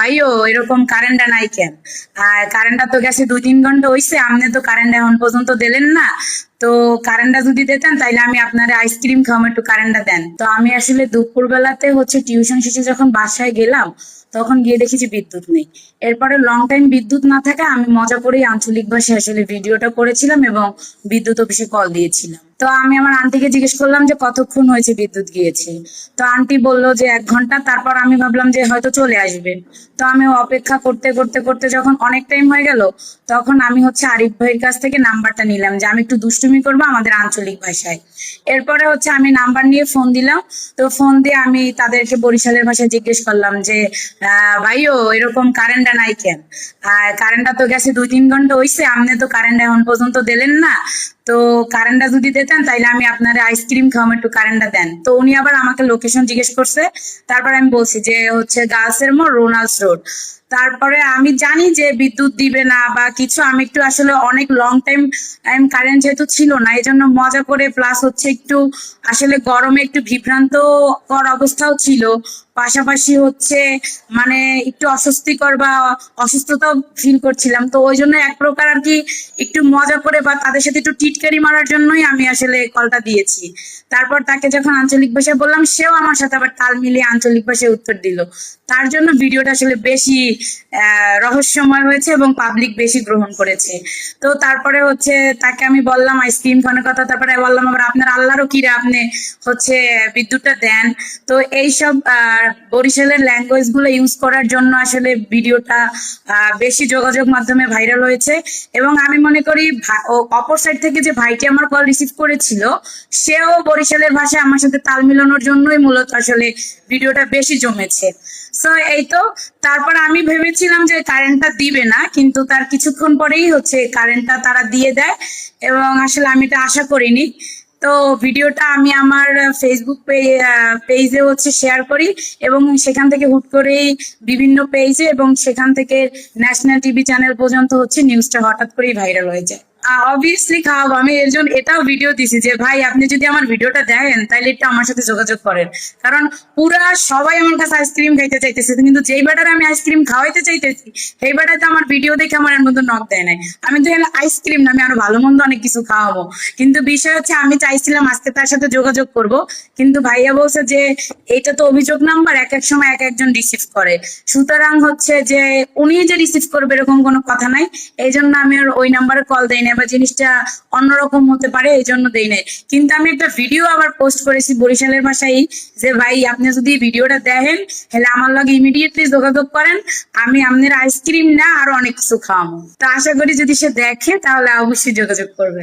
ভাইও এরকম কারেন্টটা নাই কেন? আর কারেন্টটা তো গেছে 2-3 ঘন্টা হইছে, আপনি তো কারেন্ট এখন পর্যন্ত দিলেন না। তো কারেন্টটা যদি দিতেন তাইলে আমি আপনার আইসক্রিম খাওয়াম, একটু কারেন্টটা দেন। তো আমি আসলে দুপুর বেলাতে টিউশন শেষে যখন বাসায় গেলাম, তখন গিয়ে দেখেছি বিদ্যুৎ নেই। এরপরে লং টাইম বিদ্যুৎ না থাকা আমি মজা করেই আঞ্চলিক ভাষায় আসলে ভিডিওটা করেছিলাম এবং বিদ্যুৎ অফিসে কল দিয়েছিলাম। তো আমি আমার আন্টিকে জিজ্ঞেস করলাম যে কতক্ষণ হয়েছে বিদ্যুৎ গিয়েছে। তো আন্টি বললো যে 1 ঘন্টা। তারপর আমি ভাবলাম যে হয়তো চলে আসবে। তো আমি অপেক্ষা করতে করতে করতে যখন অনেক টাইম হয়ে গেল, তখন আমি আরিফ ভাইয়ের কাছ থেকে নাম্বারটা নিলাম যে আমি একটু দুষ্টুমি করবো আমাদের আঞ্চলিক ভাষায়। এরপরে আমি নাম্বার নিয়ে ফোন দিলাম। তো ফোন দিয়ে আমি তাদেরকে বরিশালের ভাষায় জিজ্ঞেস করলাম যে ভাইও এরকম কারেন্টটা নাই কেন? আর কারেন্টটা তো গেছে 2-3 ঘন্টা হইছে, আপনি তো কারেন্ট এখন পর্যন্ত দিলেন না। তো কারেন্টটা যদি দিতেন তাইলে আমি আপনার আইসক্রিম খাওয়াম, একটু কারেন্টটা দেন। তো উনি আবার আমাকে লোকেশন জিজ্ঞেস করছে। তারপর আমি বলছি যে গার্লসের মোড়, রোনাল্ডস রোড। তারপরে আমি জানি যে বিদ্যুৎ দিবে না বা কিছু, আমি একটু আসলে অনেক লং টাইম কারেন্ট যেহেতু ছিল না, এই জন্য মজা করে, প্লাস একটু আসলে গরমে একটু বিভ্রান্তকর অবস্থাও ছিল। পাশাপাশি মানে একটু অস্বস্তিকর বা অসুস্থতাও ফিল করছিলাম। তো ওই জন্য এক প্রকার আর কি একটু মজা করে বা তাদের সাথে একটু টিটকারি মারার জন্যই আমি আসলে কলটা দিয়েছি। তারপর তাকে যখন আঞ্চলিক ভাষায় বললাম, সেও আমার সাথে আবার তাল মিলিয়ে আঞ্চলিক ভাষায় উত্তর দিল। তার জন্য ভিডিওটা আসলে বেশি রহস্যময় হয়েছে এবং পাবলিক বেশি গ্রহণ করেছে। তো তারপরে তাকে আমি বললাম আইসক্রিম খাওয়ানোর কথা। তারপরে বললাম আবার আপনার আল্লাহরও কিরা, আপনি বিদ্যুৎটা দেন। তো এইসব বরিশালের ল্যাঙ্গুয়েজ গুলো ইউজ করার জন্য আসলে ভিডিওটা বেশি যোগাযোগ মাধ্যমে ভাইরাল হয়েছে। এবং আমি মনে করি অপর সাইড থেকে যে ভাইটি আমার কল রিসিভ করেছিল, সেও বরিশালের ভাষায় আমার সাথে তাল মিলানোর জন্যই মূলত আসলে ভিডিওটা বেশি জমেছে। সো এই তো। তারপর আমি ভেবেছিলাম যে কারেন্টটা দিবে না, কিন্তু তার কিছুক্ষণ পরেই কারেন্টটা তারা দিয়ে দেয়। এবং আসলে আমি এটা আশা করিনি। তো ভিডিওটা আমি আমার ফেসবুক পেজে শেয়ার করি এবং সেখান থেকে হুট করেই বিভিন্ন পেজে এবং সেখান থেকে ন্যাশনাল টিভি চ্যানেল পর্যন্ত নিউজটা হঠাৎ করেই ভাইরাল হয়ে যায়। অবভিয়াসলি খাওয়াবো। আমি এর জন্য এটাও ভিডিও দিছি যে ভাই আপনি যদি আমার ভিডিওটা দেখেন তাহলে একটু আমার সাথে যোগাযোগ করেন। কারণ পুরা সবাই আমার কাছে আইসক্রিম খাইতে চাইতেছে, কিন্তু যেই বেটারে আমি আইসক্রিম খাওয়াইতে চাইতেছি সেই বেটায় তো আমার ভিডিও দেখে আমার এর মধ্যে নক দেয় নাই। আমি তো আইসক্রিম না, আমি আরো ভালো মন্দ অনেক কিছু খাওয়াবো। কিন্তু বিষয় আমি চাইছিলাম আজকে তার সাথে যোগাযোগ করব, কিন্তু ভাইয়া বলছে যে এটা তো অভিযোগ নাম্বার, এক এক সময় এক একজন রিসিভ করে, সুতরাং যে উনি যে রিসিভ করবে এরকম কোনো কথা নাই। এই জন্য আমি আর ওই নাম্বারে কল দেই না, বা জিনিসটা অন্যরকম হতে পারে এই জন্য দেই নাই। কিন্তু আমি একটা ভিডিও আবার পোস্ট করেছি বরিশালের ভাষায় যে ভাই আপনি যদি ভিডিওটা দেখেন তাহলে আমার লগে ইমিডিয়েটলি যোগাযোগ করেন, আমি আপনার আইসক্রিম না আরো অনেক কিছু খাওয়াবো। তো আশা করি যদি সে দেখে তাহলে অবশ্যই যোগাযোগ করবে।